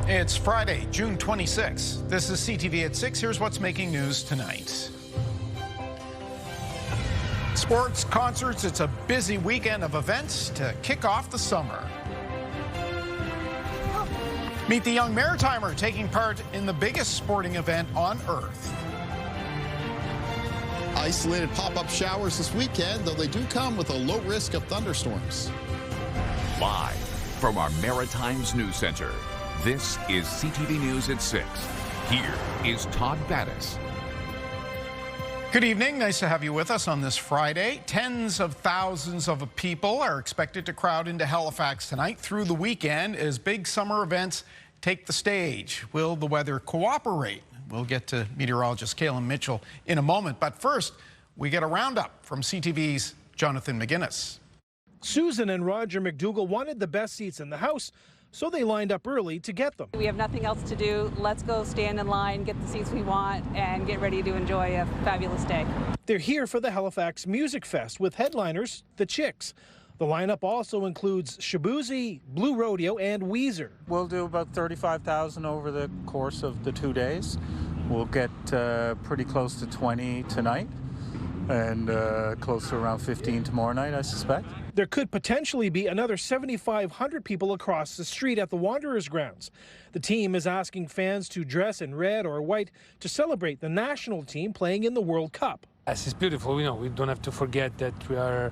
It's Friday, June 26. This is CTV at 6. Here's what's making news tonight. Sports, concerts, it's a busy weekend of events to kick off the summer. Meet the young Maritimer taking part in the biggest sporting event on Earth. Isolated pop-up showers this weekend, though they do come with a low risk of thunderstorms. Live from our Maritimes News Center, this is CTV News at 6. Here is Todd Battis. Good evening. Nice to have you with us on this Friday. Tens of thousands of people are expected to crowd into Halifax tonight through the weekend as big summer events take the stage. Will the weather cooperate? We'll get to meteorologist Kaylin Mitchell in a moment. But first, we get a roundup from CTV's Jonathan McGuinness. Susan and Roger McDougall wanted the best seats in the house, so they lined up early to get them. We have nothing else to do. Let's go stand in line, get the seats we want, and get ready to enjoy a fabulous day. They're here for the Halifax Music Fest with headliners, the Chicks. The lineup also includes Shaboozey, Blue Rodeo, and Weezer. We'll do about 35,000 over the course of the 2 days. We'll get pretty close to 20 tonight and close to around 15 tomorrow night, I suspect. There could potentially be another 7,500 people across the street at the Wanderers grounds. The team is asking fans to dress in red or white to celebrate the national team playing in the World Cup. Yes, it's beautiful. We don't have to forget that we are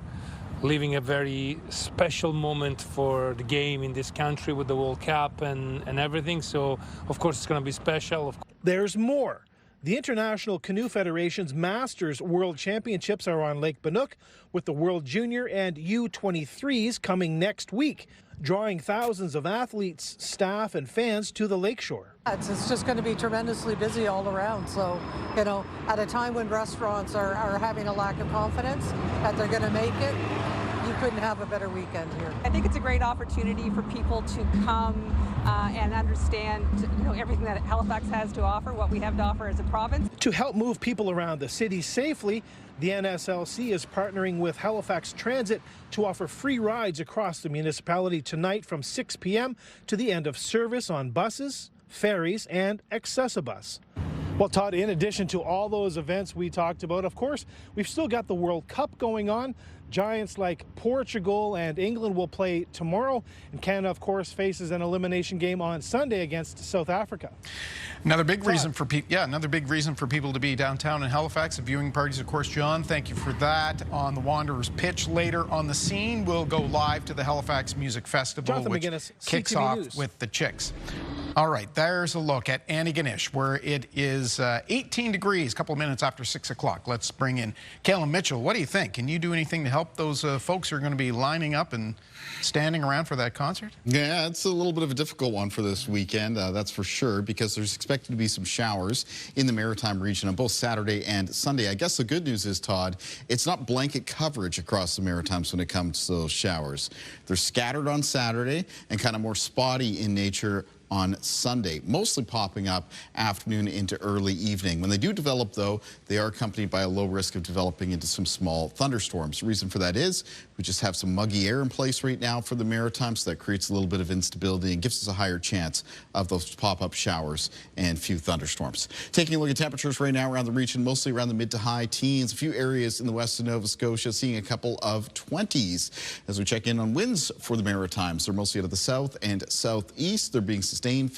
living a very special moment for the game in this country with the World Cup and everything. So, of course, it's going to be special. There's more. The International Canoe Federation's Masters World Championships are on Lake Banook, with the World Junior and U23s coming next week, drawing thousands of athletes, staff, and fans to the lakeshore. It's just going to be tremendously busy all around. So, at a time when restaurants are having a lack of confidence that they're going to make it, you couldn't have a better weekend here. I think it's a great opportunity for people to come and understand everything that Halifax has to offer, what we have to offer as a province. To help move people around the city safely, the NSLC is partnering with Halifax Transit to offer free rides across the municipality tonight from 6 p.m. to the end of service on buses, ferries, and Accessibus. Well, Todd, in addition to all those events we talked about, of course, we've still got the World Cup going on. Giants like Portugal and England will play tomorrow, and Canada, of course, faces an elimination game on Sunday against South Africa. Another big reason for people to be downtown in Halifax. The viewing parties, of course. John, thank you for that. On the Wanderers pitch later on the scene, we'll go live to the Halifax Music Festival, Jonathan which McGuinness, kicks CTV off News. with the Chicks. All right, there's a look at Antigonish, where it is 18 degrees, a couple of minutes after 6 o'clock. Let's bring in Kaylin Mitchell. What do you think? Can you do anything to help those folks who are going to be lining up and standing around for that concert? Yeah, it's a little bit of a difficult one for this weekend, that's for sure, because there's expected to be some showers in the Maritime region on both Saturday and Sunday. I guess the good news is, Todd, it's not blanket coverage across the Maritimes when it comes to those showers. They're scattered on Saturday and kind of more spotty in nature on Sunday, mostly popping up afternoon into early evening. When they do develop, though, they are accompanied by a low risk of developing into some small thunderstorms. The reason for that is we just have some muggy air in place right now for the Maritimes, so that creates a little bit of instability and gives us a higher chance of those pop-up showers and few thunderstorms. Taking a look at temperatures right now around the region, mostly around the mid to high teens. A few areas in the west of Nova Scotia seeing a couple of 20s. As we check in on winds for the Maritimes, they're mostly out of the south and southeast. They're being sustained 5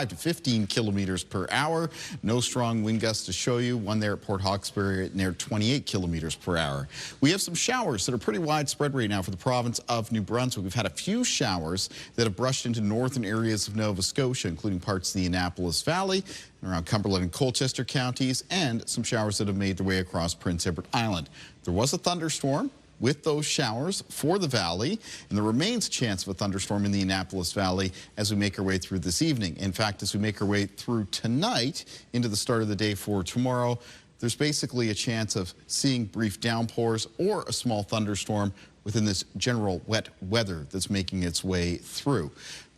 to 15 kilometers per hour. No strong wind gusts to show you. One there at Port Hawkesbury at near 28 kilometers per hour. We have some showers that are pretty widespread right now for the province of New Brunswick. We've had a few showers that have brushed into northern areas of Nova Scotia, including parts of the Annapolis Valley and around Cumberland and Colchester counties, and some showers that have made their way across Prince Edward Island. There was a thunderstorm with those showers for the valley, and there remains a chance of a thunderstorm in the Annapolis Valley as we make our way through this evening. In fact, as we make our way through tonight into the start of the day for tomorrow, there's basically a chance of seeing brief downpours or a small thunderstorm within this general wet weather that's making its way through.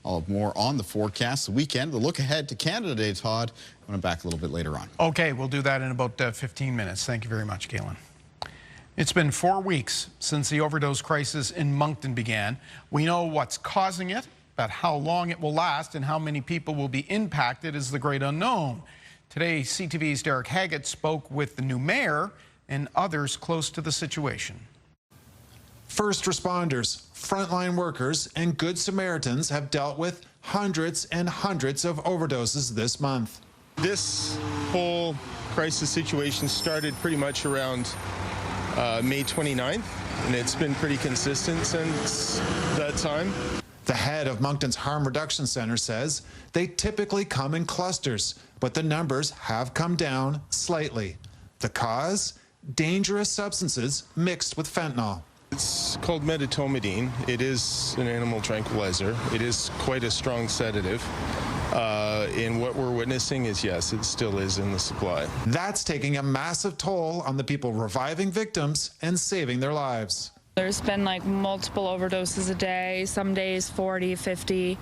I'll have more on the forecast, the weekend, the look ahead to Canada Day, Todd, when I'm back a little bit later on. Okay, we'll do that in about 15 minutes. Thank you very much, Kaylin. It's been 4 weeks since the overdose crisis in Moncton began. We know what's causing it, But how long it will last and how many people will be impacted is the great unknown. Today, CTV's Derek Haggett spoke with the new mayor and others close to the situation. First responders, frontline workers, and Good Samaritans have dealt with hundreds and hundreds of overdoses this month. This whole crisis situation started pretty much around May 29th, and it's been pretty consistent since that time. The head of Moncton's Harm Reduction Center says they typically come in clusters, but the numbers have come down slightly. The cause? Dangerous substances mixed with fentanyl. It's called medetomidine. It is an animal tranquilizer. It is quite a strong sedative. And what we're witnessing is, yes, it still is in the supply. That's taking a massive toll on the people reviving victims and saving their lives. There's been like multiple overdoses a day, some days 40, 50.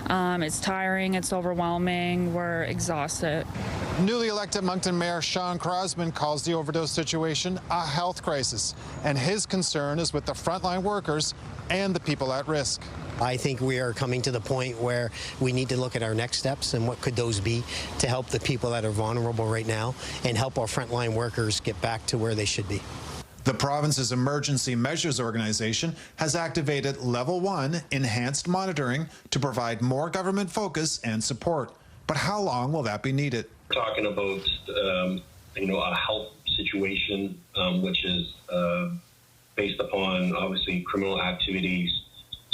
It's tiring, it's overwhelming, we're exhausted. Newly elected Moncton Mayor Sean Crosman calls the overdose situation a health crisis, and his concern is with the frontline workers and the people at risk. I think we are coming to the point where we need to look at our next steps and what could those be to help the people that are vulnerable right now and help our frontline workers get back to where they should be. The province's Emergency Measures Organization has activated Level 1 enhanced monitoring to provide more government focus and support. But how long will that be needed? We're talking about, a health situation, which is based upon, obviously, criminal activities.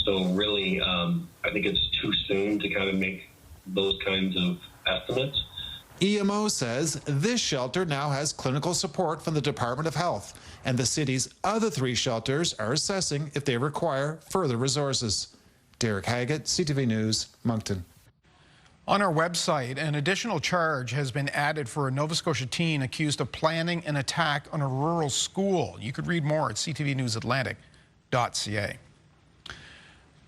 So really, I think it's too soon to kind of make those kinds of estimates. EMO says this shelter now has clinical support from the Department of Health, and the city's other 3 shelters are assessing if they require further resources. Derek Haggett, CTV News, Moncton. On our website, an additional charge has been added for a Nova Scotia teen accused of planning an attack on a rural school. You could read more at ctvnewsatlantic.ca.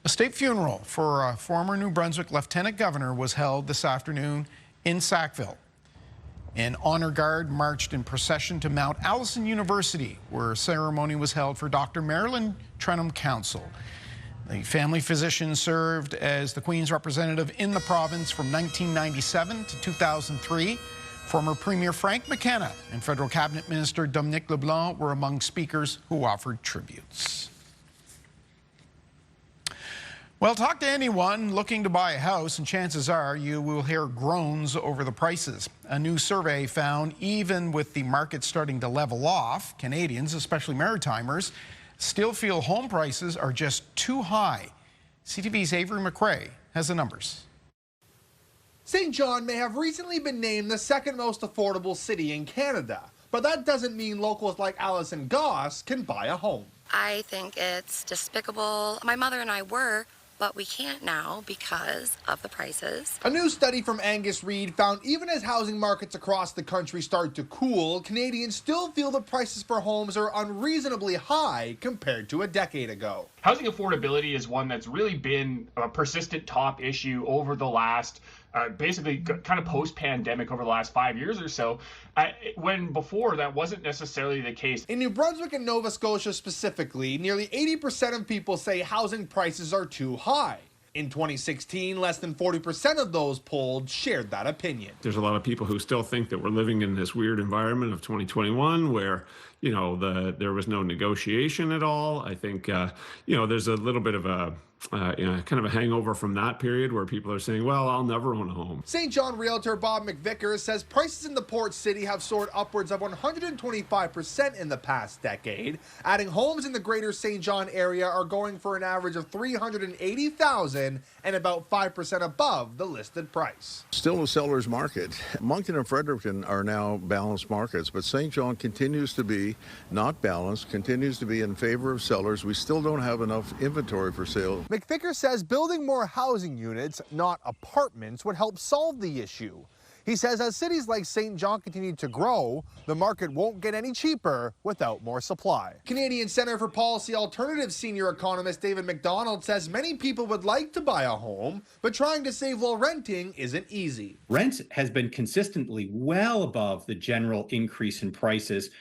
A state funeral for a former New Brunswick Lieutenant Governor was held this afternoon in Sackville. An honor guard marched in procession to Mount Allison University, where a ceremony was held for Dr. Marilyn Trenham Council. The family physician served as the Queen's representative in the province from 1997 to 2003. Former Premier Frank McKenna and Federal Cabinet Minister Dominique LeBlanc were among speakers who offered tributes. Well, talk to anyone looking to buy a house, and chances are you will hear groans over the prices. A new survey found even with the market starting to level off, Canadians, especially Maritimers, still feel home prices are just too high. CTV's Avery McRae has the numbers. St. John may have recently been named the second most affordable city in Canada, but that doesn't mean locals like Alison Goss can buy a home. I think it's despicable. My mother and I were, but we can't now because of the prices. A new study from Angus Reid found even as housing markets across the country start to cool, Canadians still feel the prices for homes are unreasonably high compared to a decade ago. Housing affordability is one that's really been a persistent top issue over the last basically kind of post-pandemic over the last 5 years or so, when before that wasn't necessarily the case. In New Brunswick and Nova Scotia specifically, nearly 80% of people say housing prices are too high. In 2016, less than 40% of those polled shared that opinion. There's a lot of people who still think that we're living in this weird environment of 2021 where, there was no negotiation at all. I think, there's a little bit of a kind of a hangover from that period where people are saying, well, I'll never own a home. St. John realtor Bob McVickers says prices in the port city have soared upwards of 125% in the past decade. Adding homes in the greater St. John area are going for an average of $380,000 and about 5% above the listed price. Still a seller's market. Moncton and Fredericton are now balanced markets, but St. John continues to be not balanced, continues to be in favor of sellers. We still don't have enough inventory for sale. McVickers says building more housing units, not apartments, would help solve the issue. He says as cities like St. John continue to grow, the market won't get any cheaper without more supply. Canadian Centre for Policy Alternatives senior economist David McDonald says many people would like to buy a home, but trying to save while renting isn't easy. Rent has been consistently well above the general increase in prices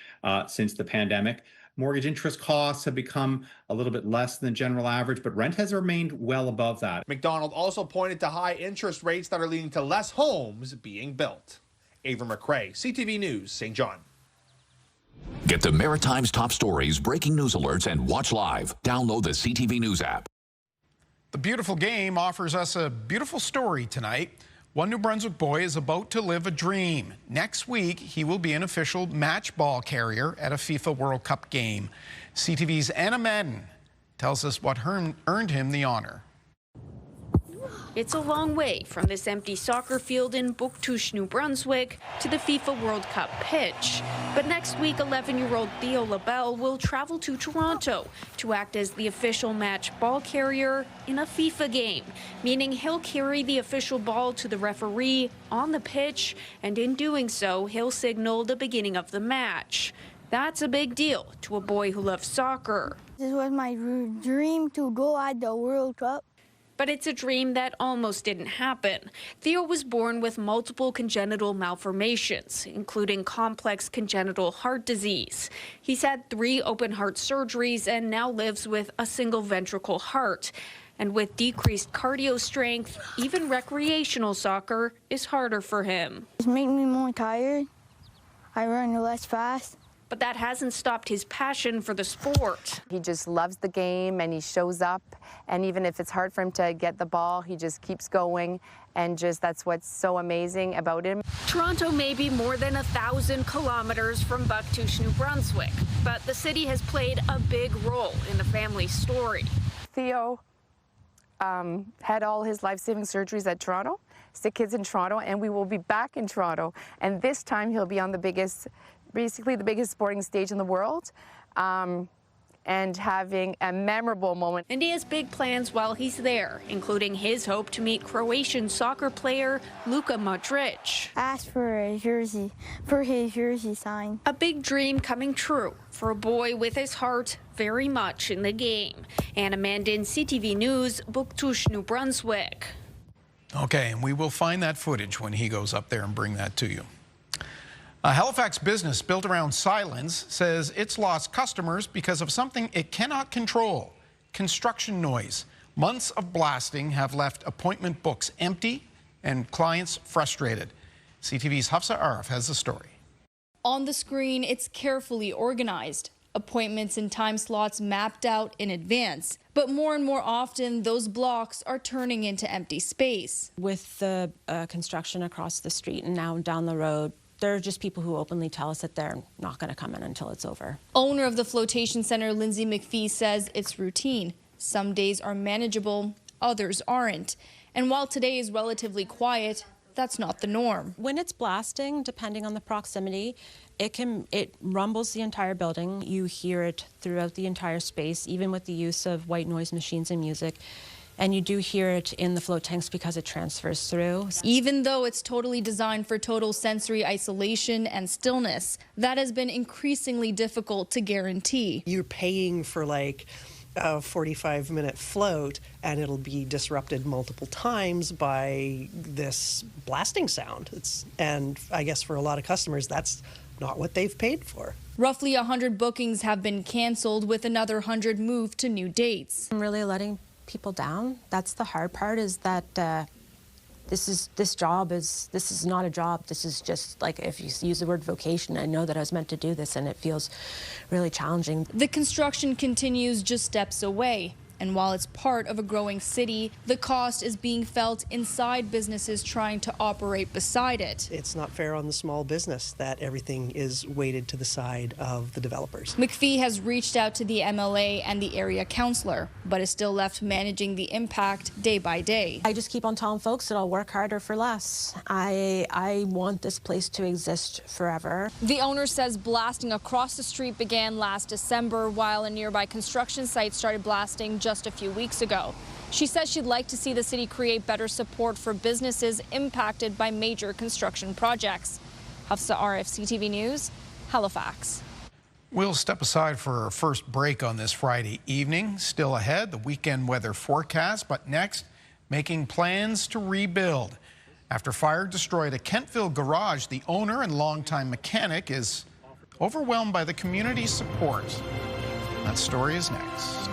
since the pandemic. Mortgage interest costs have become a little bit less than the general average, but rent has remained well above that. McDonald also pointed to high interest rates that are leading to less homes being built. Ava McRae, CTV News, St. John. Get the Maritime's top stories, breaking news alerts, and watch live. Download the CTV News app. The beautiful game offers us a beautiful story tonight. One New Brunswick boy is about to live a dream. Next week, he will be an official match ball carrier at a FIFA World Cup game. CTV's Anna Madden tells us what earned him the honor. It's a long way from this empty soccer field in Bouctouche, New Brunswick, to the FIFA World Cup pitch. But next week, 11-year-old Theo LaBelle will travel to Toronto to act as the official match ball carrier in a FIFA game, meaning he'll carry the official ball to the referee on the pitch, and in doing so, he'll signal the beginning of the match. That's a big deal to a boy who loves soccer. This was my dream to go at the World Cup. But it's a dream that almost didn't happen. Theo was born with multiple congenital malformations, including complex congenital heart disease. He's had 3 open heart surgeries and now lives with a single ventricle heart. And with decreased cardio strength, even recreational soccer is harder for him. It makes me more tired. I run less fast. But that hasn't stopped his passion for the sport. He just loves the game and he shows up, and even if it's hard for him to get the ball, he just keeps going, and just that's what's so amazing about him. Toronto may be more than 1,000 kilometers from Bouctouche, New Brunswick, but the city has played a big role in the family's story. Theo had all his life-saving surgeries at Toronto, Sick Kids in Toronto, and we will be back in Toronto, and this time he'll be on the biggest, basically the biggest sporting stage in the world, and having a memorable moment. And he has big plans while he's there, including his hope to meet Croatian soccer player Luka Modric. Ask for a jersey, for his jersey sign. A big dream coming true for a boy with his heart very much in the game. Anna Mandin, CTV News, Bouctouche, New Brunswick. Okay, and we will find that footage when he goes up there and bring that to you. A Halifax business built around silence says it's lost customers because of something it cannot control: construction noise. Months of blasting have left appointment books empty and clients frustrated. CTV's Hafsa Arif has the story. On the screen, it's carefully organized. Appointments and time slots mapped out in advance. But more and more often, those blocks are turning into empty space. With the construction across the street and now down the road, there are just people who openly tell us that they're not going to come in until it's over. Owner of the flotation center, Lindsay McPhee, says it's routine. Some days are manageable, others aren't. And while today is relatively quiet, that's not the norm. When it's blasting, depending on the proximity, it rumbles the entire building. You hear it throughout the entire space, even with the use of white noise machines and music. And you do hear it in the float tanks because it transfers through. Even though it's totally designed for total sensory isolation and stillness, that has been increasingly difficult to guarantee. You're paying for like a 45-minute float, and it'll be disrupted multiple times by this blasting sound. And I guess for a lot of customers, that's not what they've paid for. Roughly 100 bookings have been canceled, with another 100 moved to new dates. I'm really letting people down. That's the hard part, is that this is not a job. This is just like, if you use the word vocation, I know that I was meant to do this, and it feels really challenging. The construction continues just steps away. And while it's part of a growing city, the cost is being felt inside businesses trying to operate beside it. It's not fair on the small business that everything is weighted to the side of the developers. McPhee has reached out to the MLA and the area councillor, but is still left managing the impact day by day. I just keep on telling folks that I'll work harder for less. I want this place to exist forever. The owner says blasting across the street began last December, while a nearby construction site started blasting just a few weeks ago. She says she'd like to see the city create better support for businesses impacted by major construction projects. Hafsa Arif, CTV News, Halifax. We'll step aside for our first break on this Friday evening. Still ahead, the weekend weather forecast, but next, making plans to rebuild. After fire destroyed a Kentville garage, the owner and longtime mechanic is overwhelmed by the community's support. That story is next.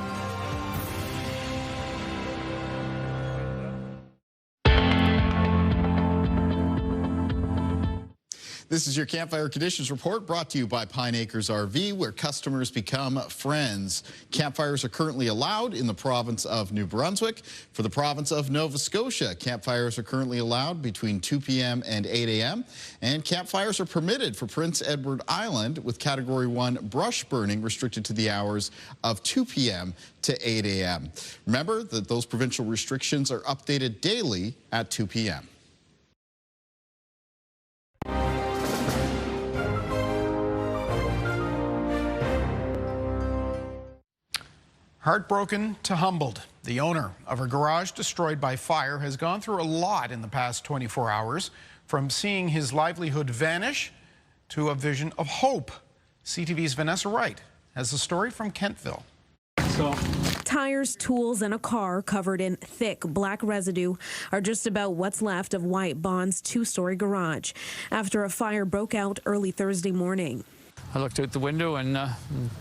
This is your Campfire Conditions Report brought to you by Pine Acres RV, where customers become friends. Campfires are currently allowed in the province of New Brunswick. For the province of Nova Scotia, campfires are currently allowed between 2 p.m. and 8 a.m. And campfires are permitted for Prince Edward Island, with Category 1 brush burning restricted to the hours of 2 p.m. to 8 a.m. Remember that those provincial restrictions are updated daily at 2 p.m. Heartbroken to humbled. The owner of a garage destroyed by fire has gone through a lot in the past 24 hours, from seeing his livelihood vanish to a vision of hope. CTV's Vanessa Wright has a story from Kentville. Tires, tools, and a car covered in thick black residue are just about what's left of Wyatt Bond's two-story garage after a fire broke out early Thursday morning. I looked out the window, and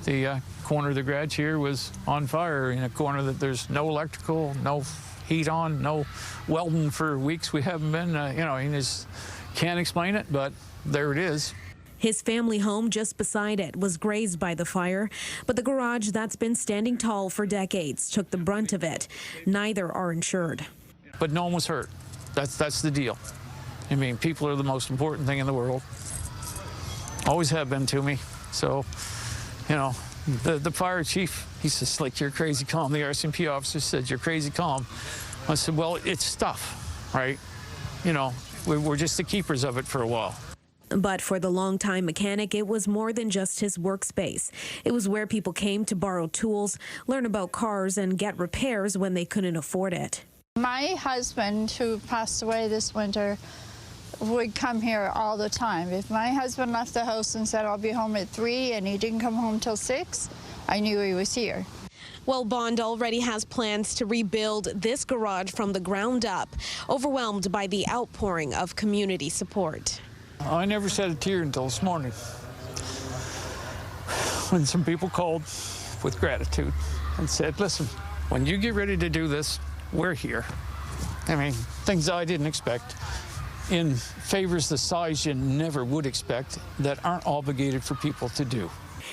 the corner of the garage here was on fire, in a corner that there's no electrical, no heat on, no welding for weeks. We haven't been, you just can't explain it, but there it is. His family home just beside it was grazed by the fire, but the garage that's been standing tall for decades took the brunt of it. Neither are insured. But no one was hurt. That's the deal. I mean, people are the most important thing in the world. Always have been to me. So, the fire chief, he says, like, you're crazy calm. The RCMP officer said, you're crazy calm. I said, well, it's stuff, right? We're just the keepers of it for a while. But for the longtime mechanic, it was more than just his workspace. It was where people came to borrow tools, learn about cars, and get repairs when they couldn't afford it. My husband, who passed away this winter, would come here all the time. If my husband left the house and said, I'll be home at 3, and he didn't come home till 6, I knew he was here. Well, Bond already has plans to rebuild this garage from the ground up, overwhelmed by the outpouring of community support. I never shed a tear until this morning, when some people called with gratitude and said, listen, when you get ready to do this, we're here. I mean, things I didn't expect, in favors the size you never would expect, that aren't obligated for people to do.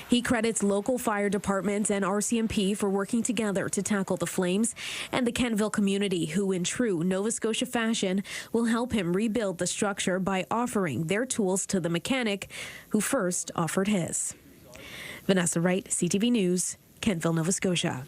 He credits local fire departments and RCMP for working together to tackle the flames, and the Kentville community, who in true Nova Scotia fashion will help him rebuild the structure by offering their tools to the mechanic who first offered his. Vanessa Wright, CTV News, Kentville, Nova Scotia.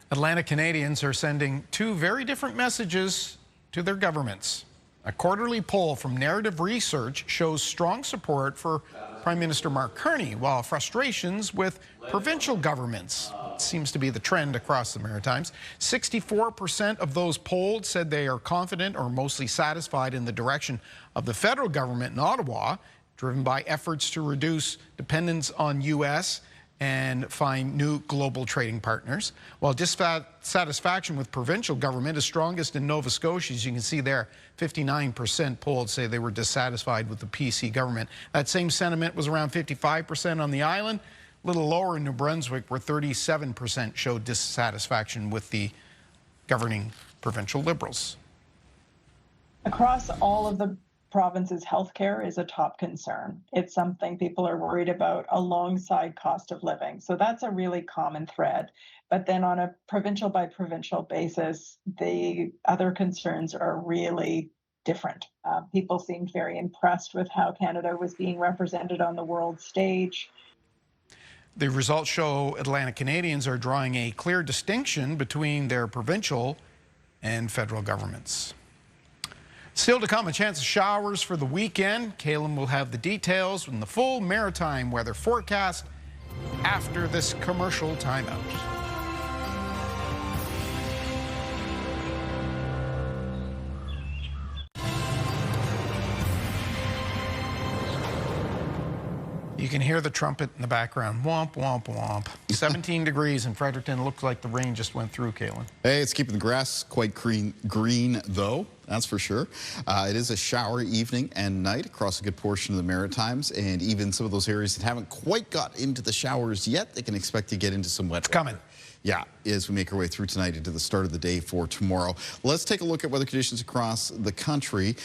Atlantic Canadians are sending two very different messages to their governments. A quarterly poll from Narrative Research shows strong support for Prime Minister Mark Carney, while frustrations with provincial governments seems to be the trend across the Maritimes. 64% of those polled said they are confident or mostly satisfied in the direction of the federal government in Ottawa, driven by efforts to reduce dependence on U.S. and find new global trading partners, while dissatisfaction with provincial government is strongest in Nova Scotia. As you can see there, 59% polled say they were dissatisfied with the PC government. That same sentiment was around 55% on the island, a little lower in New Brunswick, where 37% showed dissatisfaction with the governing provincial Liberals. Across all of the province's healthcare is a top concern. It's something people are worried about alongside cost of living. So that's a really common thread. But then on a provincial by provincial basis, the other concerns are really different. People seemed very impressed with how Canada was being represented on the world stage. The results show Atlantic Canadians are drawing a clear distinction between their provincial and federal governments. Still to come, a chance of showers for the weekend. Caleb will have the details and the full maritime weather forecast after this commercial timeout. You can hear the trumpet in the background. Womp, womp, womp. 17 degrees in Fredericton. Looks like the rain just went through, Caitlin. Hey, it's keeping the grass quite green though. That's for sure. It is a showery evening and night across a good portion of the Maritimes, and even some of those areas that haven't quite got into the showers yet, they can expect to get into some wet weather. Coming. Yeah, as we make our way through tonight into the start of the day for tomorrow. Let's take a look at weather conditions across the country.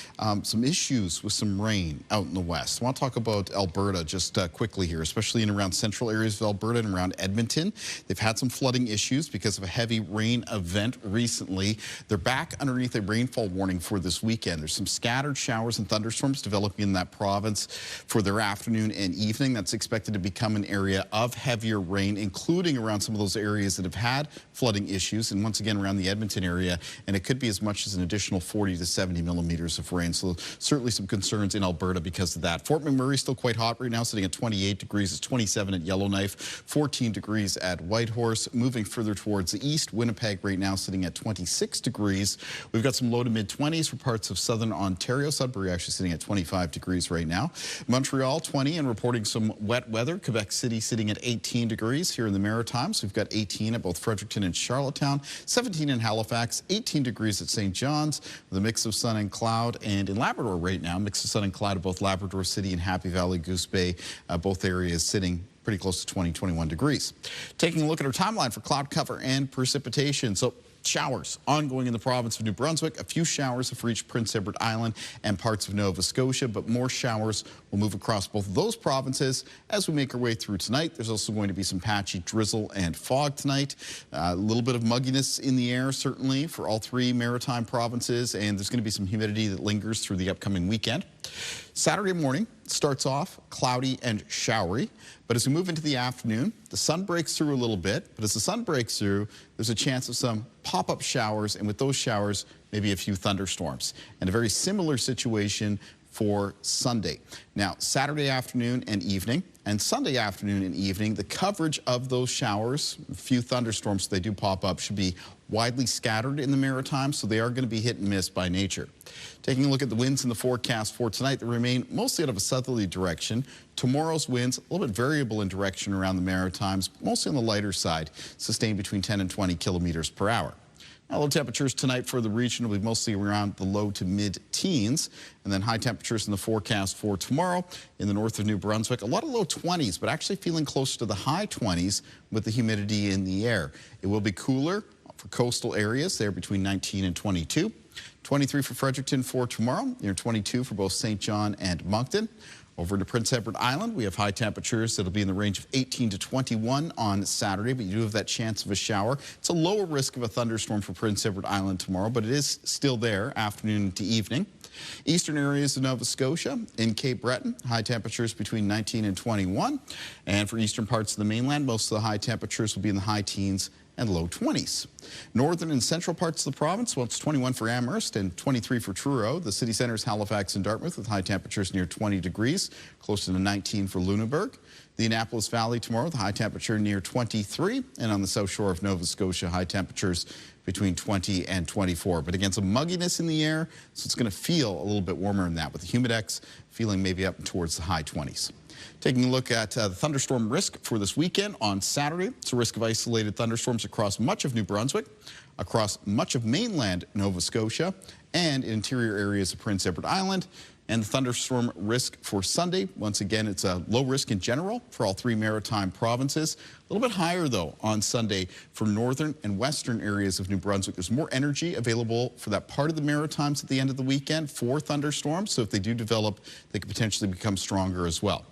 Some issues with some rain out in the west. I want to talk about Alberta just quickly here, especially in around central areas of Alberta and around Edmonton. They've had some flooding issues because of a heavy rain event recently. They're back underneath a rainfall warning for this weekend. There's some scattered showers and thunderstorms developing in that province for their afternoon and evening. That's expected to become an area of heavier rain, including around some of those areas that have had flooding issues, and once again around the Edmonton area, and it could be as much as an additional 40 to 70 millimeters of rain. So certainly some concerns in Alberta because of that. Fort McMurray is still quite hot right now, sitting at 28 degrees. It's 27 at Yellowknife, 14 degrees at Whitehorse. Moving further towards the east, Winnipeg right now sitting at 26 degrees. We've got some low to mid 20s for parts of southern Ontario. Sudbury actually sitting at 25 degrees right now. Montreal 20 and reporting some wet weather. Quebec City sitting at 18 degrees here in the Maritimes. We've got 18 at both Fredericton and Charlottetown, 17 in Halifax, 18 degrees at St. John's with a mix of sun and cloud. And in Labrador right now, mix of sun and cloud at both Labrador City and Happy Valley, Goose Bay, both areas sitting pretty close to 21 degrees. Taking a look at our timeline for cloud cover and precipitation. So showers ongoing in the province of New Brunswick. A few showers have reached Prince Edward Island and parts of Nova Scotia, but more showers will move across both of those provinces as we make our way through tonight. There's also going to be some patchy drizzle and fog tonight. A little bit of mugginess in the air, certainly, for all three maritime provinces, and there's going to be some humidity that lingers through the upcoming weekend. Saturday morning starts off cloudy and showery, but as we move into the afternoon, the sun breaks through a little bit, but as the sun breaks through, there's a chance of some pop-up showers, and with those showers, maybe a few thunderstorms. And a very similar situation for Sunday. Now, Saturday afternoon and evening, and Sunday afternoon and evening, the coverage of those showers, a few thunderstorms, they do pop up, should be widely scattered in the Maritimes, so they are going to be hit and miss by nature. Taking a look at the winds in the forecast for tonight, they remain mostly out of a southerly direction. Tomorrow's winds, a little bit variable in direction around the Maritimes, mostly on the lighter side, sustained between 10 and 20 kilometers per hour. Now, low temperatures tonight for the region will be mostly around the low to mid-teens, and then high temperatures in the forecast for tomorrow in the north of New Brunswick. A lot of low 20s, but actually feeling closer to the high 20s with the humidity in the air. It will be cooler for coastal areas there between 19 and 22. 23 for Fredericton for tomorrow, near 22 for both St. John and Moncton. Over to Prince Edward Island, we have high temperatures that'll be in the range of 18 to 21 on Saturday, but you do have that chance of a shower. It's a lower risk of a thunderstorm for Prince Edward Island tomorrow, but it is still there afternoon to evening. Eastern areas of Nova Scotia, in Cape Breton, high temperatures between 19 and 21. And for eastern parts of the mainland, most of the high temperatures will be in the high teens and low 20s. Northern and central parts of the province, well, it's 21 for Amherst and 23 for Truro. The city centers, Halifax and Dartmouth, with high temperatures near 20 degrees, close to 19 for Lunenburg. The Annapolis Valley tomorrow, the high temperature near 23, and on the south shore of Nova Scotia, high temperatures between 20 and 24. But again, some mugginess in the air, so it's going to feel a little bit warmer than that, with the humidex feeling maybe up towards the high 20s. Taking a look at the thunderstorm risk for this weekend on Saturday. It's a risk of isolated thunderstorms across much of New Brunswick, across much of mainland Nova Scotia, and interior areas of Prince Edward Island. And the thunderstorm risk for Sunday, once again, it's a low risk in general for all three maritime provinces. A little bit higher, though, on Sunday for northern and western areas of New Brunswick. There's more energy available for that part of the Maritimes at the end of the weekend for thunderstorms. So if they do develop, they could potentially become stronger as well.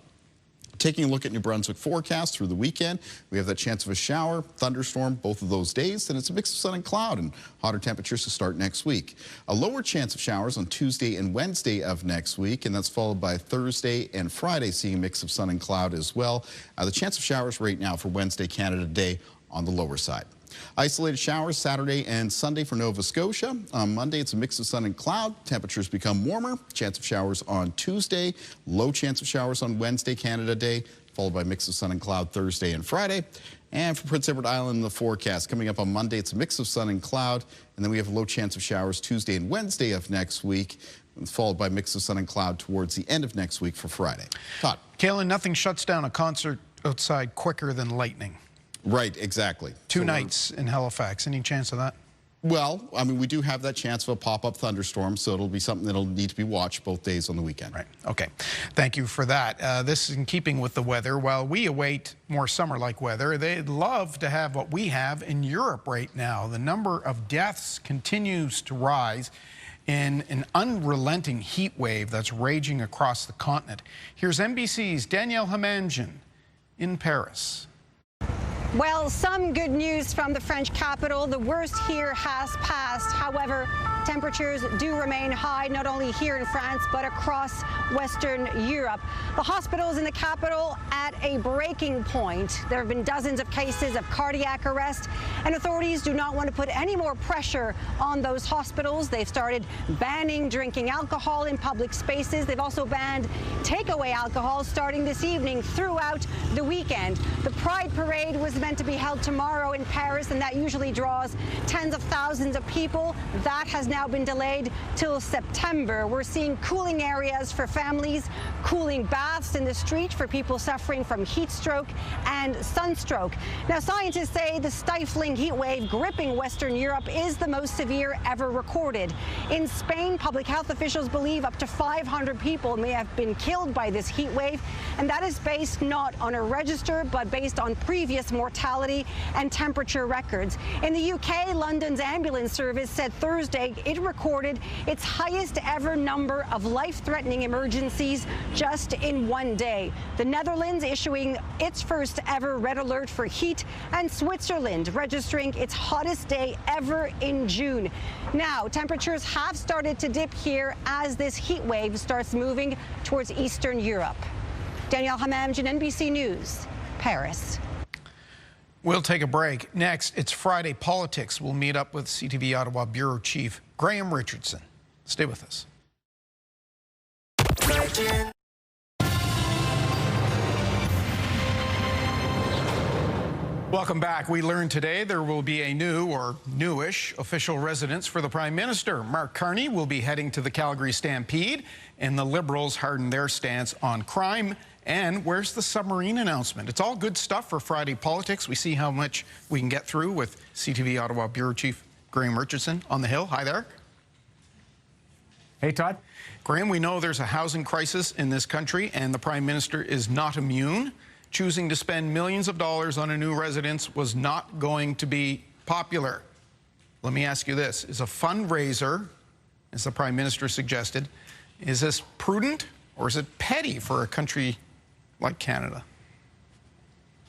Taking a look at New Brunswick forecast through the weekend, we have that chance of a shower, thunderstorm, both of those days. Then it's a mix of sun and cloud and hotter temperatures to start next week. A lower chance of showers on Tuesday and Wednesday of next week, and that's followed by Thursday and Friday, seeing a mix of sun and cloud as well. The chance of showers right now for Wednesday, Canada Day, on the lower side. Isolated showers Saturday and Sunday for Nova Scotia. On Monday, it's a mix of sun and cloud. Temperatures become warmer. Chance of showers on Tuesday. Low chance of showers on Wednesday, Canada Day, followed by a mix of sun and cloud Thursday and Friday. And for Prince Edward Island, the forecast coming up on Monday, it's a mix of sun and cloud. And then we have a low chance of showers Tuesday and Wednesday of next week. followed by a mix of sun and cloud towards the end of next week for Friday. Todd. Kaylin, nothing shuts down a concert outside quicker than lightning. Right, exactly. Two nights in Halifax. Any chance of that? Well, I mean, we do have that chance of a pop-up thunderstorm, so it'll be something that'll need to be watched both days on the weekend. Right. Okay. Thank you for that. This is in keeping with the weather. While we await more summer-like weather, they'd love to have what we have in Europe right now. The number of deaths continues to rise in an unrelenting heat wave that's raging across the continent. Here's NBC's Danielle Hamanjian in Paris. Well, some good news from the French capital. The worst here has passed. However, temperatures do remain high, not only here in France, but across Western Europe. The hospitals in the capital at a breaking point. There have been dozens of cases of cardiac arrest, and authorities do not want to put any more pressure on those hospitals. They've started banning drinking alcohol in public spaces. They've also banned takeaway alcohol starting this evening throughout the weekend. The Pride Parade was meant to be held tomorrow in Paris, and that usually draws tens of thousands of people. That has now been delayed till September. We're seeing cooling areas for families, cooling baths in the street for people suffering from heat stroke and sunstroke. Now, scientists say the stifling heat wave gripping Western Europe is the most severe ever recorded. In Spain, public health officials believe up to 500 people may have been killed by this heat wave, and that is based not on a register, but based on previous mortality and temperature records. In the UK, London's ambulance service said Thursday it recorded its highest ever number of life-threatening emergencies just in one day. The Netherlands issuing its first ever red alert for heat, and Switzerland registering its hottest day ever in June. Now, temperatures have started to dip here as this heat wave starts moving towards Eastern Europe. Danielle Hamanjian, NBC News, Paris. We'll take a break. Next, it's Friday Politics. We'll meet up with CTV Ottawa Bureau Chief Graham Richardson. Stay with us. Welcome back. We learned today there will be a new or newish official residence for the Prime Minister. Mark Carney will be heading to the Calgary Stampede, and the Liberals harden their stance on crime. And where's the submarine announcement? It's all good stuff for Friday Politics. We see how much we can get through with CTV Ottawa Bureau Chief Graham Richardson on the Hill. Hi there. Hey, Todd. Graham, we know there's a housing crisis in this country, and the Prime Minister is not immune. Choosing to spend millions of dollars on a new residence was not going to be popular. Let me ask you this. Is a fundraiser, as the Prime Minister suggested, is this prudent or is it petty for a country like Canada?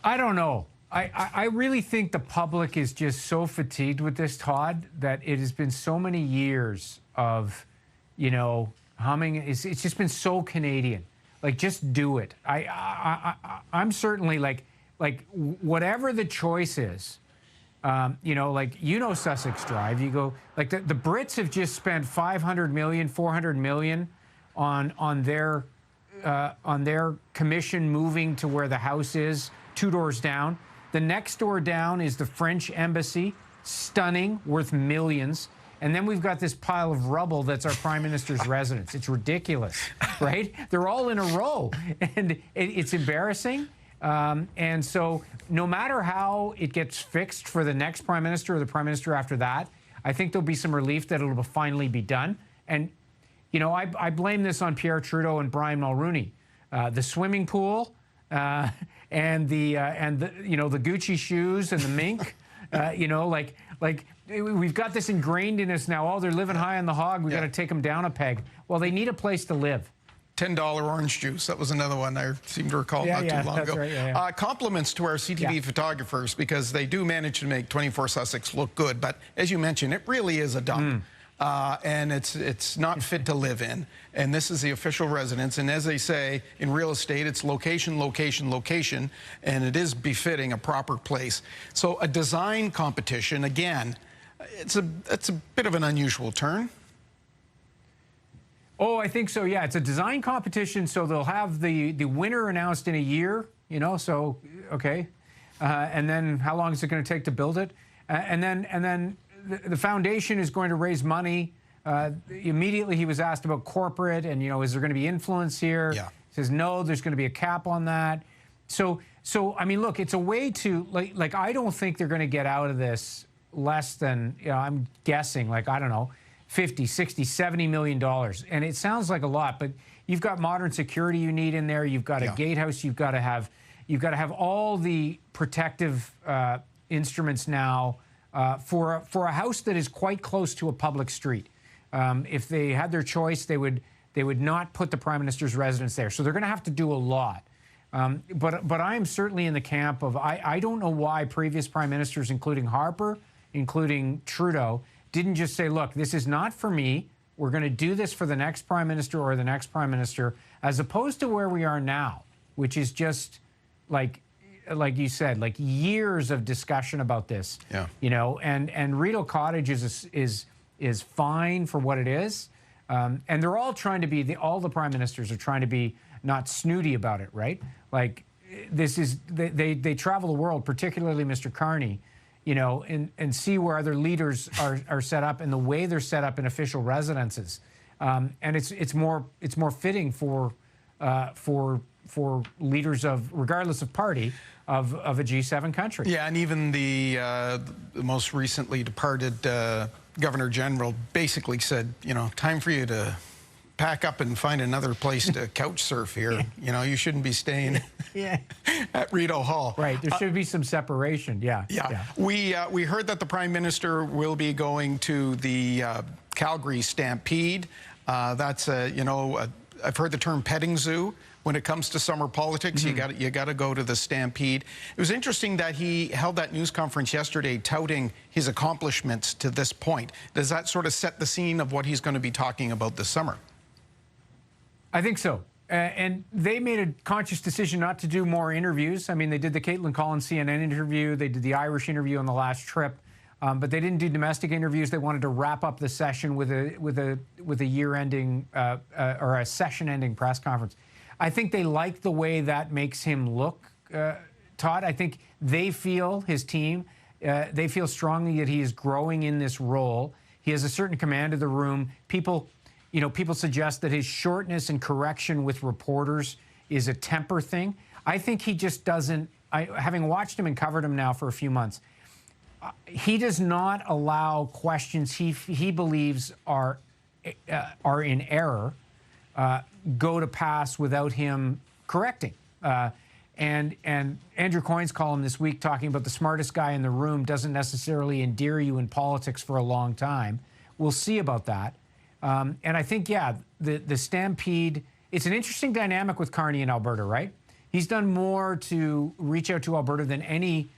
I don't know. I really think the public is just so fatigued with this, Todd, that it has been so many years of, you know, humming. It's just been so Canadian. Like, just do it. I'm certainly like whatever the choice is, you know, Sussex Drive, you go, like the Brits have just spent 500 million, 400 million on their commission moving to where the house is, 2 doors down. The next door down is the French embassy, stunning, worth millions. And then we've got this pile of rubble that's our Prime Minister's residence. It's ridiculous, right? They're all in a row, and it's embarrassing. And so no matter how it gets fixed for the next Prime Minister or the Prime Minister after that, I think there'll be some relief that it'll finally be done. And, you know, I blame this on Pierre Trudeau and Brian Mulroney. The swimming pool and the you know, the Gucci shoes and the mink, you know, like we've got this ingrained in us now. Oh, they're living high on the hog. We got to take them down a peg. Well, they need a place to live. $10 orange juice. That was another one I seem to recall not too long ago. Right, compliments to our CTV photographers, because they do manage to make 24 Sussex look good. But as you mentioned, it really is a dump. And it's not fit to live in. And this is the official residence. And as they say in real estate, it's location, location, location. And it is befitting a proper place. So a design competition, again, it's a bit of an unusual turn. Oh, I think so, yeah. It's a design competition, so they'll have the winner announced in a year, you know, so, okay. And then how long is it going to take to build it? And then the foundation is going to raise money Immediately he was asked about corporate and, is there going to be influence here? Yeah. He says, no, there's going to be a cap on that. So I mean, look, it's a way to, like I don't think they're going to get out of this less than, I'm guessing, like, I don't know, 50, 60, 70 million dollars. And it sounds like a lot, but you've got modern security you need in there. You've got a gatehouse. You've got to have all the protective instruments now for a house that is quite close to a public street. If they had their choice, they would not put the Prime Minister's residence there. So they're going to have to do a lot. But I am certainly in the camp of I don't know why previous Prime Ministers, including Harper, including Trudeau, didn't just say, look, this is not for me. We're going to do this for the next Prime Minister or the next Prime Minister, as opposed to where we are now, which is just like you said, like years of discussion about this. Yeah. And Rideau Cottage is fine for what it is. And they're all trying to be, all the Prime Ministers are trying to be not snooty about it, right? Like this is, they travel the world, particularly Mr. Carney, and see where other leaders are set up and the way they're set up in official residences. And it's more fitting for leaders of, regardless of party, of a G7 country. Yeah, and even the most recently departed Governor General basically said, time for you to pack up and find another place to couch surf here. You shouldn't be staying at Rideau Hall. Right, there should be some separation, yeah. We heard that the Prime Minister will be going to the Calgary Stampede. That's, I've heard the term petting zoo. When it comes to summer politics, you got to go to the Stampede. It was interesting that he held that news conference yesterday touting his accomplishments to this point. Does that sort of set the scene of what he's going to be talking about this summer? I think so. And they made a conscious decision not to do more interviews. I mean, they did the Caitlin Collins CNN interview. They did the Irish interview on the last trip. But they didn't do domestic interviews. They wanted to wrap up the session with a year-ending or a session-ending press conference. I think they like the way that makes him look, Todd. I think they feel, his team, they feel strongly that he is growing in this role. He has a certain command of the room. People suggest that his shortness and correction with reporters is a temper thing. I think he just doesn't, having watched him and covered him now for a few months, he does not allow questions he believes are in error go to pass without him correcting. And Andrew Coyne's column this week talking about the smartest guy in the room doesn't necessarily endear you in politics for a long time. We'll see about that. And I think, the Stampede, it's an interesting dynamic with Carney in Alberta, right? He's done more to reach out to Alberta than any,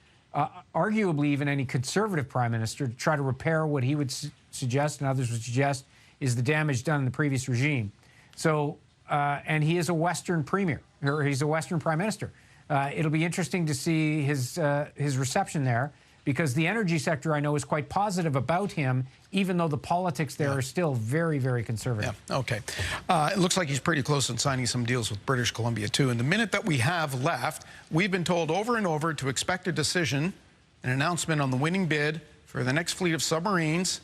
arguably even any conservative prime minister, to try to repair what he would suggest and others would suggest is the damage done in the previous regime. So, and he is a Western premier, or he's a Western prime minister. It'll be interesting to see his reception there, because the energy sector, I know, is quite positive about him, even though the politics there are still very, very conservative. Yeah, okay. It looks like he's pretty close on signing some deals with British Columbia, too. In the minute that we have left, we've been told over and over to expect a decision, an announcement on the winning bid for the next fleet of submarines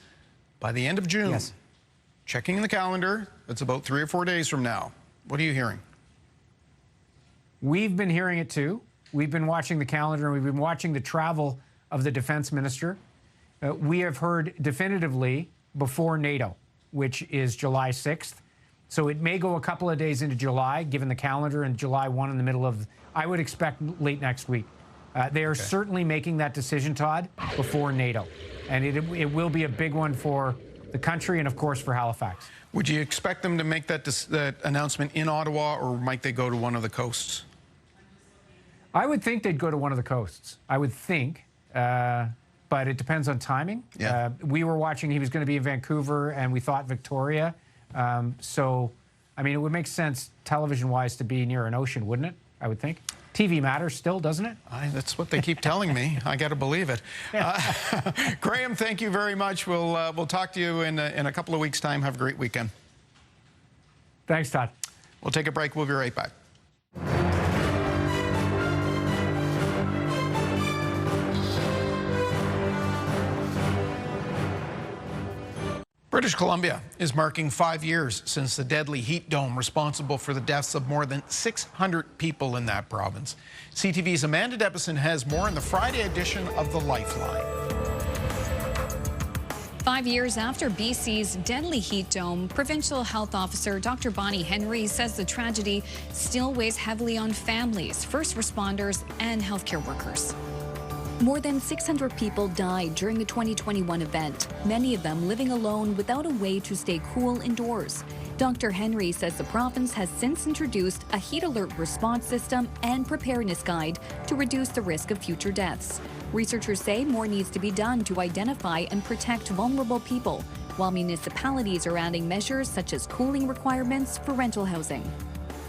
by the end of June. Yes. Checking the calendar, it's about 3 or 4 days from now. What are you hearing? We've been hearing it too. We've been watching the calendar, and we've been watching the travel of the defense minister. We have heard definitively before NATO, which is July 6th. So it may go a couple of days into July, given the calendar, and July 1 in the middle of, I would expect late next week. They are certainly making that decision, Todd, before NATO. And it will be a big one for the country and, of course, for Halifax. Would you expect them to make that announcement in Ottawa, or might they go to one of the coasts? I would think they'd go to one of the coasts. I would think, but it depends on timing. Yeah. We were watching, he was going to be in Vancouver, and we thought Victoria. So, I mean, it would make sense television-wise to be near an ocean, wouldn't it? I would think. TV matters still, doesn't it? That's what they keep telling me. I got to believe it. Graham, thank you very much. We'll talk to you in a couple of weeks' time. Have a great weekend. Thanks, Todd. We'll take a break. We'll be right back. British Columbia is marking 5 years since the deadly heat dome responsible for the deaths of more than 600 people in that province. CTV's Amanda Debison has more in the Friday edition of The Lifeline. 5 years after BC's deadly heat dome, Provincial Health Officer Dr. Bonnie Henry says the tragedy still weighs heavily on families, first responders, and healthcare workers. More than 600 people died during the 2021 event, many of them living alone without a way to stay cool indoors. Dr. Henry says the province has since introduced a heat alert response system and preparedness guide to reduce the risk of future deaths. Researchers say more needs to be done to identify and protect vulnerable people, while municipalities are adding measures such as cooling requirements for rental housing.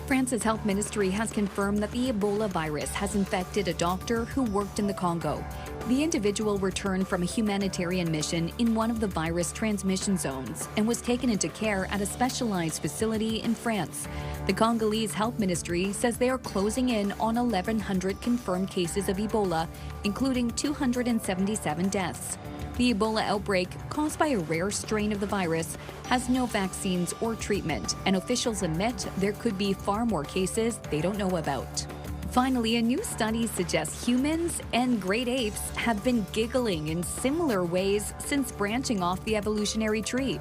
France's health ministry has confirmed that the Ebola virus has infected a doctor who worked in the Congo. The individual returned from a humanitarian mission in one of the virus transmission zones and was taken into care at a specialized facility in France. The Congolese health ministry says they are closing in on 1,100 confirmed cases of Ebola, including 277 deaths. The Ebola outbreak, caused by a rare strain of the virus, has no vaccines or treatment, and officials admit there could be far more cases they don't know about. Finally, a new study suggests humans and great apes have been giggling in similar ways since branching off the evolutionary tree.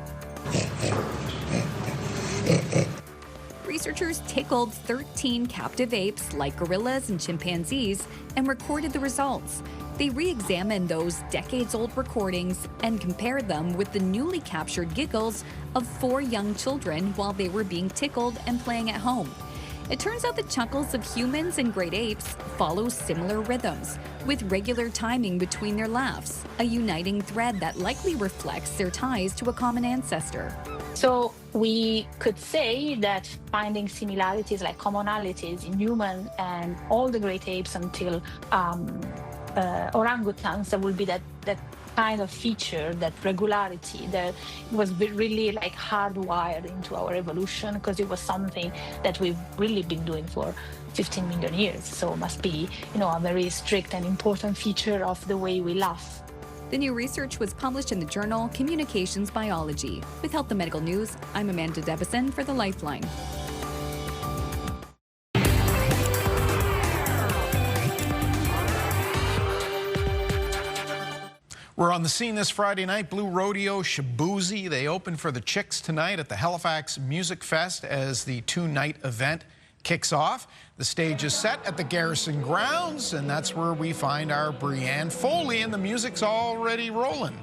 Researchers tickled 13 captive apes like gorillas and chimpanzees and recorded the results. They re-examined those decades-old recordings and compared them with the newly captured giggles of 4 young children while they were being tickled and playing at home. It turns out the chuckles of humans and great apes follow similar rhythms, with regular timing between their laughs, a uniting thread that likely reflects their ties to a common ancestor. So we could say that finding similarities like commonalities in human and all the great apes until orangutans, there will be that kind of feature, that regularity that was really like hardwired into our evolution, because it was something that we've really been doing for 15 million years. So it must be, a very strict and important feature of the way we laugh. The new research was published in the journal Communications Biology. With Health and Medical News, I'm Amanda Debison for The Lifeline. We're on the scene this Friday night. Blue Rodeo, Shaboozey. They open for the Chicks tonight at the Halifax Music Fest as the 2-night event kicks off. The stage is set at the Garrison Grounds, and that's where we find our Brianne Foley, and the music's already rolling.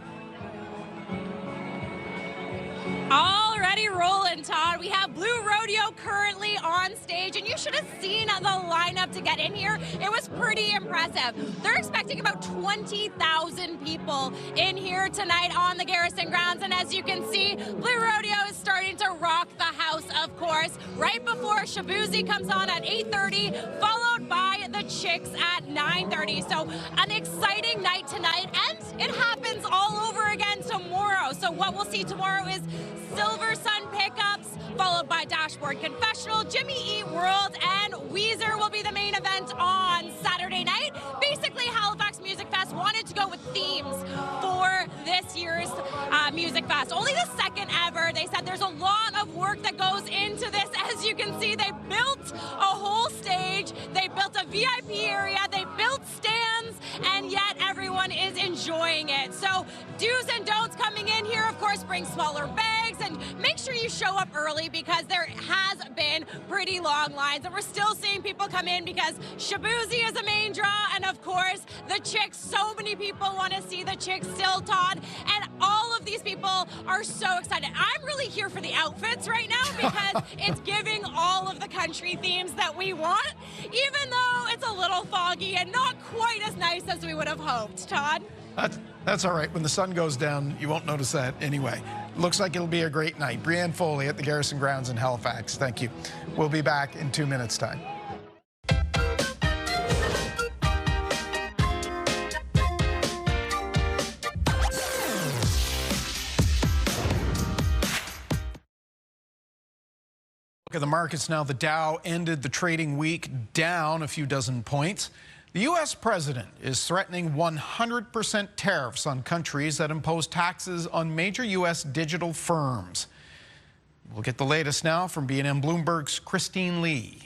Already rolling, Todd. We have Blue Rodeo currently on stage, and you should have seen the lineup to get in here. It was pretty impressive. They're expecting about 20,000 people in here tonight on the Garrison Grounds, and as you can see, Blue Rodeo is starting to rock the house, of course, right before Shaboozey comes on at 8:30, followed by the Chicks at 9:30. So an exciting night tonight, and it happens all over again tomorrow. So what we'll see tomorrow is Silver Sun Pickups, followed by Dashboard Confessional, Jimmy Eat World, and Weezer will be the main event on Saturday night. Basically, Halifax Music Fest wanted to go with themes for this year's Music Fest. Only the second ever. They said there's a lot of work that goes into this. As you can see, they built a whole stage, they built a VIP area, they built stands, and yet everyone is enjoying it. So do's and don'ts coming in here, of course, bring smaller bags and make sure you show up early, because there has been pretty long lines, and we're still seeing people come in because Shaboozey is a main draw, and of course the Chicks. So many people want to see the Chicks still, Todd, and all of these people are so excited. I'm really here for the outfits right now because it's giving all of the country themes that we want, even though it's a little foggy and not quite as nice as we would have hoped, Todd. That's all right. When the sun goes down, you won't notice that anyway. Looks like it'll be a great night. Brianne Foley at the Garrison Grounds in Halifax. Thank you. We'll be back in 2 minutes' time. Look at the markets now. The Dow ended the trading week down a few dozen points. The U.S. president is threatening 100% tariffs on countries that impose taxes on major U.S. digital firms. We'll get the latest now from BNN Bloomberg's Christine Lee.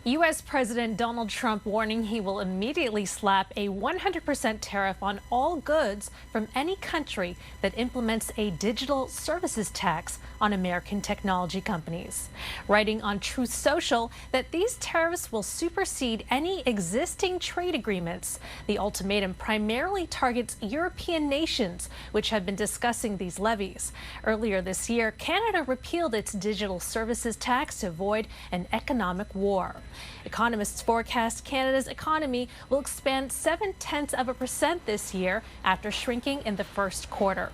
U.S. President Donald Trump warning he will immediately slap a 100% tariff on all goods from any country that implements a digital services tax on American technology companies. Writing on Truth Social that these tariffs will supersede any existing trade agreements. The ultimatum primarily targets European nations, which have been discussing these levies. Earlier this year, Canada repealed its digital services tax to avoid an economic war. Economists forecast Canada's economy will expand 0.7% this year after shrinking in the first quarter.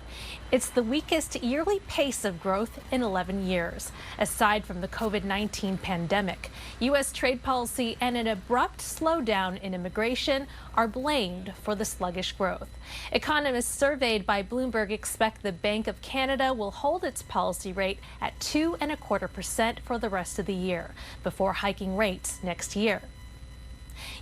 It's the weakest yearly pace of growth in 11 years. Aside from the COVID-19 pandemic, U.S. trade policy and an abrupt slowdown in immigration are blamed for the sluggish growth. Economists surveyed by Bloomberg expect the Bank of Canada will hold its policy rate at 2.25% for the rest of the year, before hiking rates next year.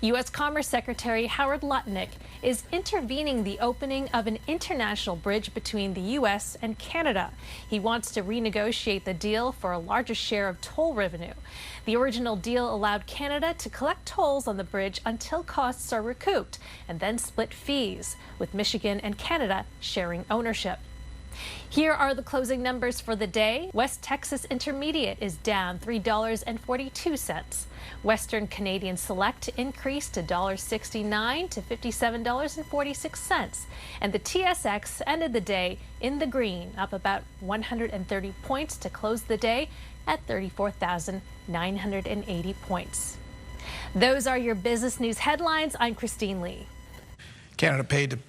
U.S. Commerce Secretary Howard Lutnick is intervening the opening of an international bridge between the U.S. and Canada. He wants to renegotiate the deal for a larger share of toll revenue. The original deal allowed Canada to collect tolls on the bridge until costs are recouped and then split fees, with Michigan and Canada sharing ownership. Here are the closing numbers for the day. West Texas Intermediate is down $3.42. Western Canadian Select increased to $1.69 to $57.46. And the TSX ended the day in the green, up about 130 points to close the day at 34,980 points. Those are your business news headlines. I'm Christine Lee. Canada paid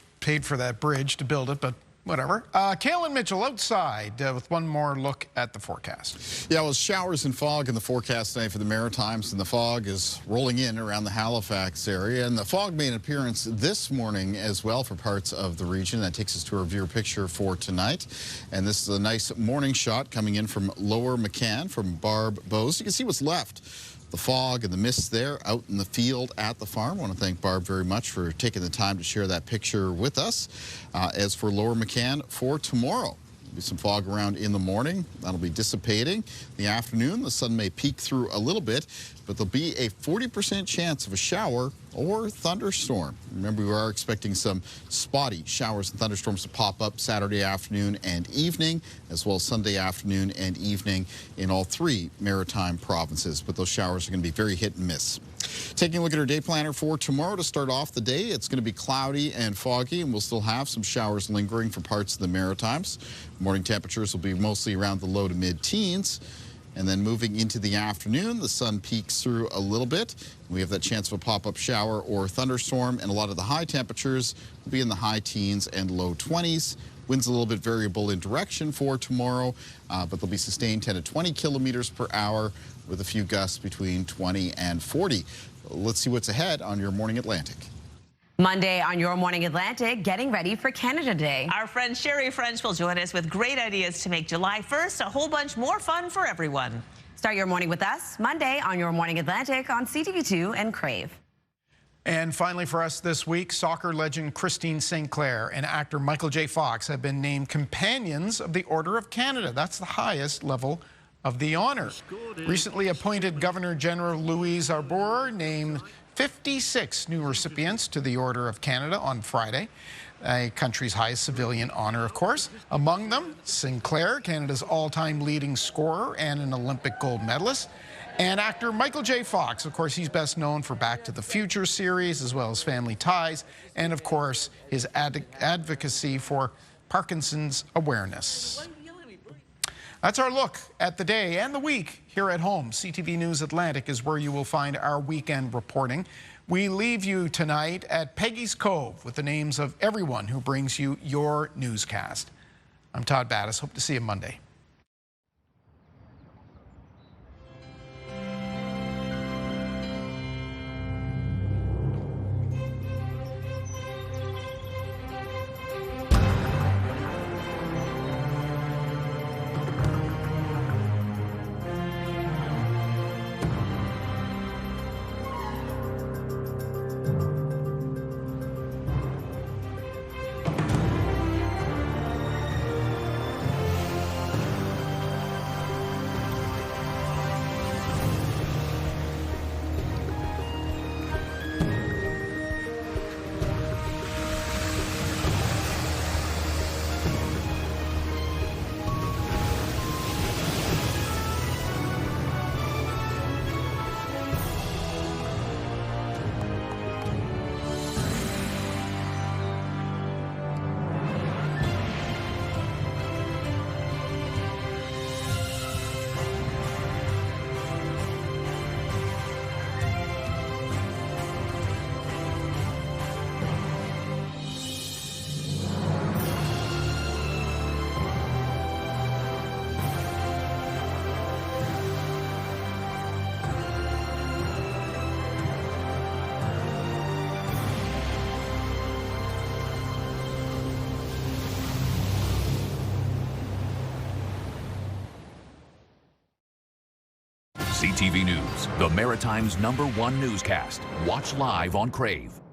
for that bridge to build it, but whatever. Kaylin Mitchell outside with one more look at the forecast. Yeah, well, showers and fog in the forecast tonight for the Maritimes, and the fog is rolling in around the Halifax area. And the fog made an appearance this morning as well for parts of the region. That takes us to our viewer picture for tonight. And this is a nice morning shot coming in from Lower McCann from Barb Bose. You can see what's left. The fog and the mist there out in the field at the farm. I want to thank Barb very much for taking the time to share that picture with us. As for Lower McCann, for tomorrow, there'll be some fog around in the morning. That'll be dissipating. In the afternoon, the sun may peek through a little bit, but there'll be a 40% chance of a shower or thunderstorm. Remember, we are expecting some spotty showers and thunderstorms to pop up Saturday afternoon and evening, as well as Sunday afternoon and evening in all three maritime provinces. But those showers are going to be very hit and miss. Taking a look at our day planner for tomorrow to start off the day, it's going to be cloudy and foggy, and we'll still have some showers lingering for parts of the Maritimes. Morning temperatures will be mostly around the low to mid-teens. And then moving into the afternoon, the sun peeks through a little bit. We have that chance of a pop-up shower or thunderstorm, and a lot of the high temperatures will be in the high teens and low 20s. Winds a little bit variable in direction for tomorrow, but they'll be sustained 10 to 20 kilometers per hour with a few gusts between 20 and 40. Let's see what's ahead on your Morning Atlantic. Monday on Your Morning Atlantic, getting ready for Canada Day. Our friend Sherry French will join us with great ideas to make July 1st a whole bunch more fun for everyone. Start your morning with us Monday on Your Morning Atlantic on CTV2 and Crave. And finally for us this week, soccer legend Christine St. Clair and actor Michael J. Fox have been named Companions of the Order of Canada. That's the highest level of the honor. Recently appointed Governor General Louise Arbour named 56 new recipients to the Order of Canada on Friday, a country's highest civilian honor, of course. Among them, Sinclair, Canada's all-time leading scorer and an Olympic gold medalist, and actor Michael J. Fox. Of course, he's best known for Back to the Future series, as well as Family Ties, and of course, his advocacy for Parkinson's awareness. That's our look at the day and the week here at home. CTV News Atlantic is where you will find our weekend reporting. We leave you tonight at Peggy's Cove with the names of everyone who brings you your newscast. I'm Todd Battis. Hope to see you Monday. CTV News, the Maritime's #1 newscast. Watch live on Crave.